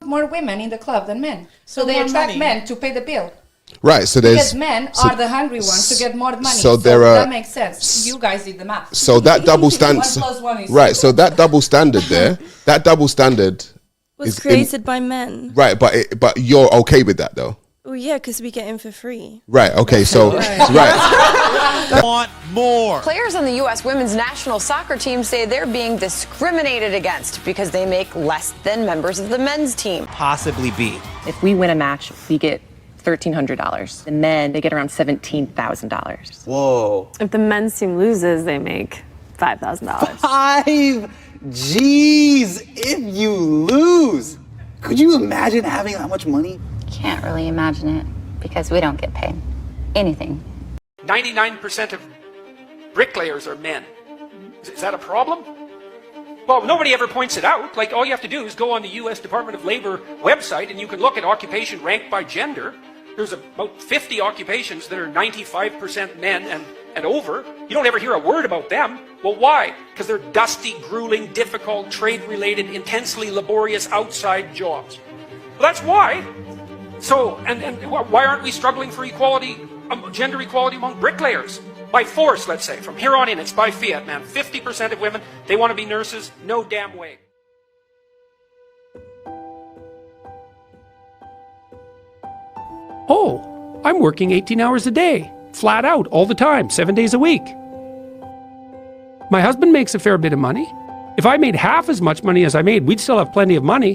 more women in the club than men. So So they more attract money. men to pay the bill. Right, so there's Because men are the hungry ones to get more money. so there are- that makes sense. You guys did the math. so that double standard, 1 + 1 is right? So that double standard there, that double standard Was is created by men. right. But you're okay with that though, Well, yeah, because we get in for free. right? Okay, so right. Want more. Players on the U.S. women's national soccer team say they're being discriminated against because they make less than members of the men's team. Possibly be. If we win a match, we get $1,300. The men, they get around $17,000. Whoa. If the men's team loses, they make $5,000. 5 G's if you lose. Could you imagine having that much money? Can't really imagine it because we don't get paid anything. 99% of bricklayers are men. Is that a problem? Well, nobody ever points it out. Like, all you have to do is go on the U.S. Department of Labor website and you can look at occupation ranked by gender. There's about 50 occupations that are 95% men and over. You don't ever hear a word about them. Well, why? Because they're dusty, grueling, difficult, trade-related, intensely laborious outside jobs. Well, that's why. So, and why aren't we struggling for equality, gender equality among bricklayers? By force, let's say. From here on in, it's by fiat, man. 50% of women, they want to be nurses. No damn way. Oh, I'm working 18 hours a day. Flat out, all the time, 7 days a week. My husband makes a fair bit of money. If I made half as much money as I made, we'd still have plenty of money.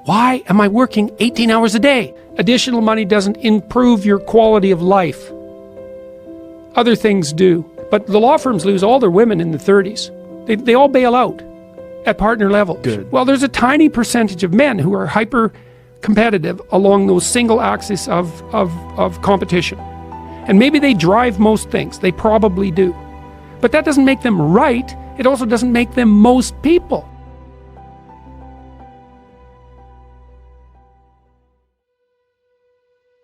Why am I working 18 hours a day? Additional money doesn't improve your quality of life. Other things do. But the law firms lose all their women in the 30s. They all bail out at partner level. Good. Well, there's a tiny percentage of men who are hyper competitive along those single axis of competition. And maybe they drive most things. They probably do. But that doesn't make them right. It also doesn't make them most people.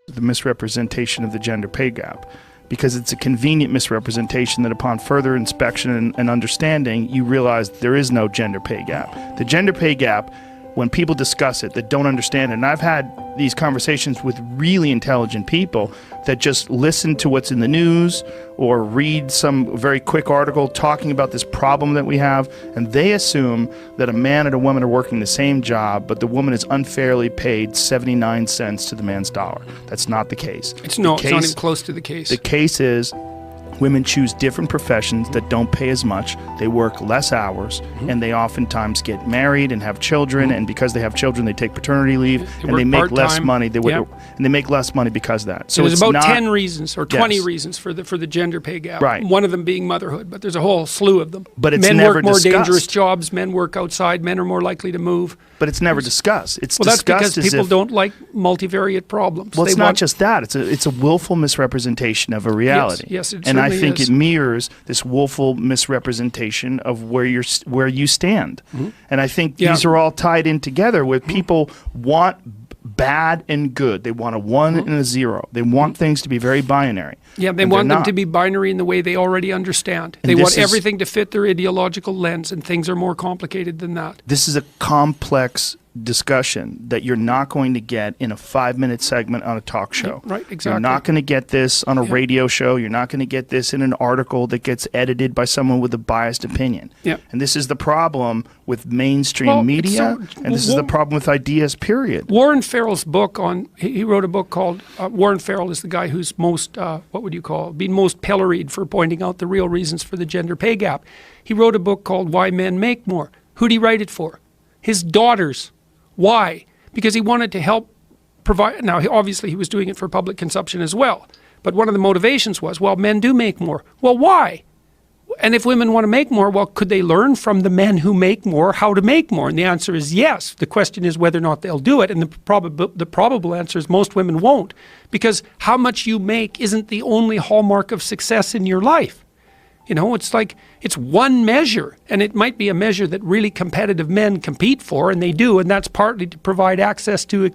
The misrepresentation of the gender pay gap, because it's a convenient misrepresentation that upon further inspection and understanding, you realize there is no gender pay gap. The gender pay gap, when people discuss it that don't understand it, and I've had these conversations with really intelligent people that just listen to what's in the news or read some very quick article talking about this problem that we have, and they assume that a man and a woman are working the same job, but the woman is unfairly paid 79 cents to the man's dollar. That's not the case. It's not even close to the case. The case is women choose different professions that don't pay as much. They work less hours, and they oftentimes get married and have children. And because they have children, they take paternity leave, and they make less money. And they make less money because of that. So there's it's about not 10 reasons or 20 Yes. reasons for the gender pay gap. Right. One of them being motherhood, but there's a whole slew of them. But it's men never work more discussed. dangerous jobs. Men work outside. Men are more likely to move. But it's never discussed. It's Well, that's discussed because as people if, don't like multivariate problems. Well, They it's not want- just that. It's a willful misrepresentation of a reality. yes, it and I certainly think is. it mirrors this willful misrepresentation of where you stand. And I think these are all tied in together, where people want bad and good. They want a 1 and a 0. They want things to be very binary. Yeah, they and want they're them to not. be binary in the way they already understand. And They this want is- everything to fit their ideological lens, and things are more complicated than that. This is a complex discussion that you're not going to get in a 5-minute segment on a talk show. Right, You're exactly. not going to get this on a radio show. You're not going to get this in an article that gets edited by someone with a biased opinion. Yeah. And this is the problem with mainstream Well, media, it's so- and this is the problem with ideas, period. Warren Farrell's book he wrote a book called, Warren Farrell is the guy who's most, been most pilloried for pointing out the real reasons for the gender pay gap. He wrote a book called Why Men Make More. Who'd he write it for? His daughters. Why? Because he wanted to help provide, now obviously he was doing it for public consumption as well, but one of the motivations was, well, men do make more. Well, why? And if women want to make more, well, could they learn from the men who make more how to make more? And the answer is yes. The question is whether or not they'll do it. And the probable answer is most women won't, because how much you make isn't the only hallmark of success in your life. You know, it's like, it's one measure, and it might be a measure that really competitive men compete for, and they do, and that's partly to provide access to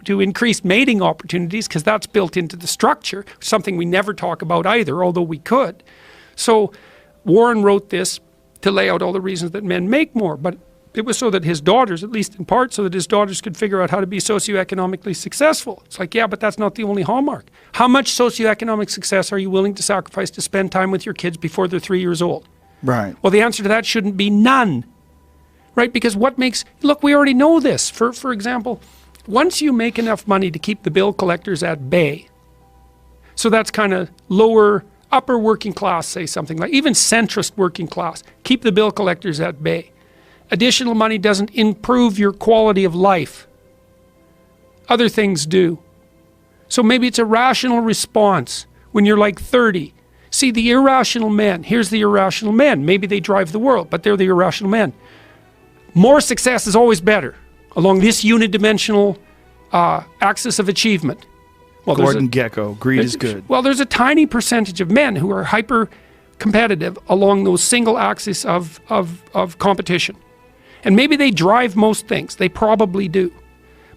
increased mating opportunities, because that's built into the structure, something we never talk about either, although we could. So Warren wrote this to lay out all the reasons that men make more, but It was so that his daughters, at least in part, so that his daughters could figure out how to be socioeconomically successful. It's like, yeah, but that's not the only hallmark. How much socioeconomic success are you willing to sacrifice to spend time with your kids before they're 3 years old? Right. Well, the answer to that shouldn't be none, right? Because what makes, look, we already know this. For example, once you make enough money to keep the bill collectors at bay, so that's kind of lower, upper working class, say something like, even centrist working class, keep the bill collectors at bay. Additional money doesn't improve your quality of life. Other things do. So maybe it's a rational response when you're like 30. See, the irrational men, here's the irrational men. Maybe they drive the world, but they're the irrational men. More success is always better along this unidimensional axis of achievement. Well, Gordon Gekko, greed is good. Well, there's a tiny percentage of men who are hyper competitive along those single axes of competition. And maybe they drive most things. They probably do.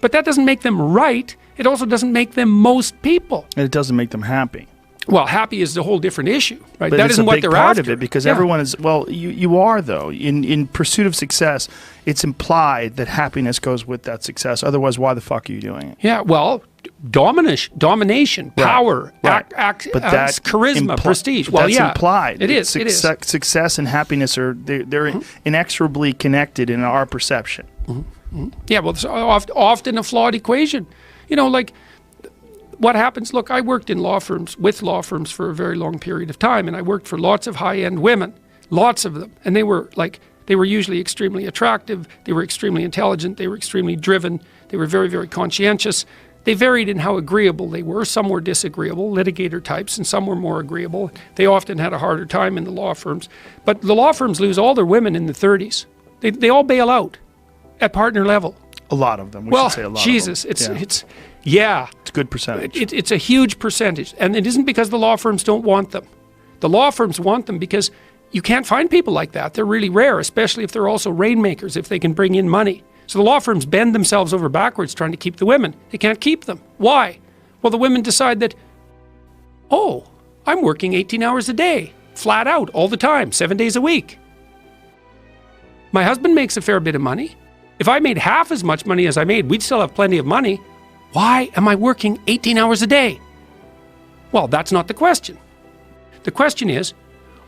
But that doesn't make them right. It also doesn't make them most people. And it doesn't make them happy. Well, happy is a whole different issue, right? But that it's isn't a what big they're part after. of it because everyone is, well, you are though. In pursuit of success, it's implied that happiness goes with that success. Otherwise, why the fuck are you doing it? Yeah, well, domination, power, But that charisma, prestige. Well, that's yeah, implied. It is. It is. Success and happiness are they're inexorably connected in our perception. Yeah, well, it's often a flawed equation. You know, like what happens, look, I worked in law firms, with law firms for a very long period of time, and I worked for lots of high-end women, lots of them, and they were usually extremely attractive, they were extremely intelligent, they were extremely driven, they were very, very conscientious. They varied in how agreeable they were. Some were disagreeable, litigator types, and some were more agreeable. They often had a harder time in the law firms. But the law firms lose all their women in the 30s. They all bail out at partner level. A lot of them. We should say a lot Jesus, of them. it's a good percentage. It's a huge percentage, and it isn't because the law firms don't want them. The law firms want them because you can't find people like that. They're really rare, especially if they're also rainmakers, if they can bring in money. So the law firms bend themselves over backwards trying to keep the women. They can't keep them. Why? Well, the women decide that, oh, I'm working 18 hours a day, flat out, all the time, 7 days a week. My husband makes a fair bit of money. If I made half as much money as I made, we'd still have plenty of money. Why am I working 18 hours a day? Well, that's not the question. The question is,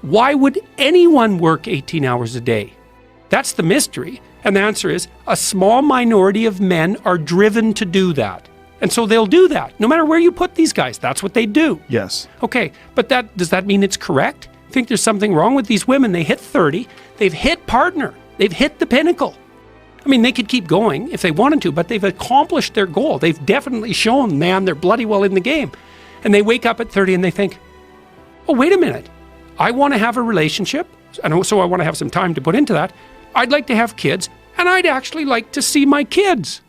why would anyone work 18 hours a day? That's the mystery. And the answer is, a small minority of men are driven to do that. And so they'll do that. No matter where you put these guys, that's what they do. Yes. Okay, but does that mean it's correct? I think there's something wrong with these women. They hit 30, they've hit partner, they've hit the pinnacle. I mean, they could keep going if they wanted to, but they've accomplished their goal. They've definitely shown, man, they're bloody well in the game. And they wake up at 30 and they think, oh, wait a minute. I want to have a relationship, and also I want to have some time to put into that. I'd like to have kids, and I'd actually like to see my kids.